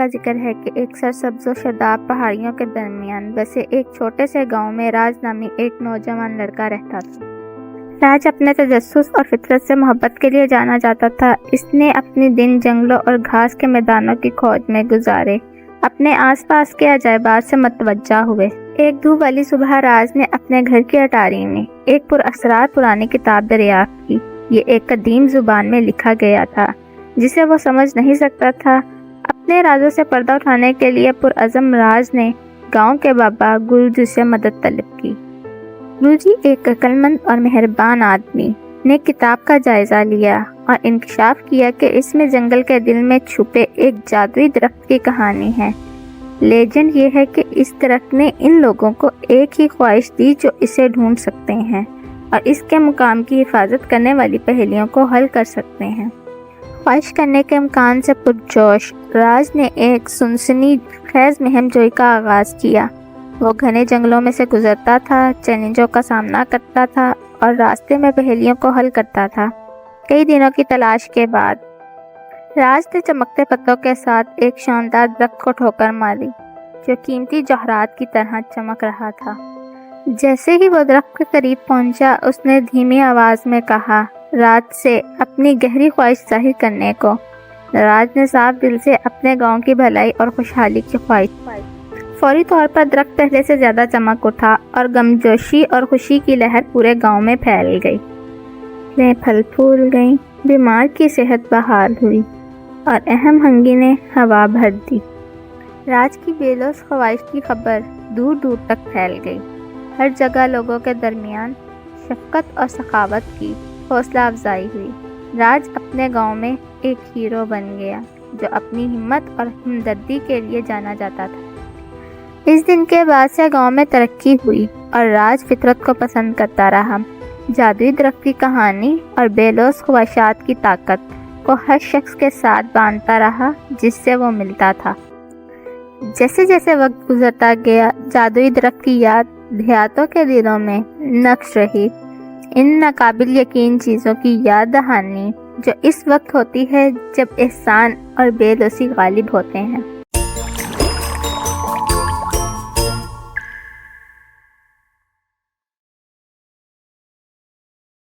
کا ذکر ہے کہ ایک سرسبز و شاداب پہاڑیوں کے درمیان بسے ایک چھوٹے سے گاؤں میں راج نامی ایک نوجوان لڑکا رہتا تھا۔ راج اپنے تجسس اور فطرت سے محبت کے لیے جانا جاتا تھا۔ اس نے اپنے دن جنگلوں اور گھاس کے میدانوں کی کھوج میں گزارے، اپنے آس پاس کے عجائبات سے متوجہ ہوئے۔ ایک دھوپ والی صبح راج نے اپنے گھر کی اٹاری میں ایک پراسرار پرانی کتاب دریافت کی۔ یہ ایک قدیم زبان میں لکھا گیا تھا جسے وہ سمجھ نہیں سکتا تھا۔ اپنے رازوں سے پردہ اٹھانے کے لیے پرعزم راج نے گاؤں کے بابا گرو سے مدد طلب کی۔ گرو جی، ایک عقل مند اور مہربان آدمی، نے کتاب کا جائزہ لیا اور انکشاف کیا کہ اس میں جنگل کے دل میں چھپے ایک جادوئی درخت کی کہانی ہے۔ لیجنڈ یہ ہے کہ اس درخت نے ان لوگوں کو ایک ہی خواہش دی جو اسے ڈھونڈ سکتے ہیں اور اس کے مقام کی حفاظت کرنے والی پہیلیوں کو حل کر سکتے ہیں۔ خواہش کرنے کے امکان سے پرجوش راج نے ایک سنسنی خیز مہم جوئی کا آغاز کیا۔ وہ گھنے جنگلوں میں سے گزرتا تھا، چیلنجوں کا سامنا کرتا تھا اور راستے میں پہیلیوں کو حل کرتا تھا۔ کئی دنوں کی تلاش کے بعد راج نے چمکتے پتوں کے ساتھ ایک شاندار درخت کو ٹھوکر ماری جو قیمتی جوہرات کی طرح چمک رہا تھا۔ جیسے ہی وہ درخت کے قریب پہنچا، اس نے دھیمی آواز میں کہا، راج سے اپنی گہری خواہش ظاہر کرنے کو۔ راج نے صاف دل سے اپنے گاؤں کی بھلائی اور خوشحالی کی خواہش پائی۔ فوری طور پر درخت پہلے سے زیادہ چمک اٹھا اور غمجوشی اور خوشی کی لہر پورے گاؤں میں پھیل گئی۔ فصلیں پھل پھول گئیں، بیمار کی صحت بحال ہوئی اور اہم ہنگی نے ہوا بھر دی۔ راج کی بے لوث خواہش کی خبر دور دور تک پھیل گئی۔ ہر جگہ لوگوں کے درمیان شفقت اور سخاوت کی حوصلہ افزائی ہوئی۔ راج اپنے گاؤں میں ایک ہیرو بن گیا جو اپنی ہمت اور ہمدردی کے لیے جانا جاتا تھا۔ اس دن کے بعد سے گاؤں میں ترقی ہوئی اور راج فطرت کو پسند کرتا رہا۔ جادوئی درخت کی کہانی اور بے لوث خواہشات کی طاقت کو ہر شخص کے ساتھ باندھتا رہا جس سے وہ ملتا تھا۔ جیسے جیسے وقت گزرتا گیا، جادوئی درخت کی یاد دیہاتوں کے دلوں میں نقش رہی۔ ان ناقابل یقین چیزوں کی یاد دہانی جو اس وقت ہوتی ہے جب احسان اور بے لوثی غالب ہوتے ہیں۔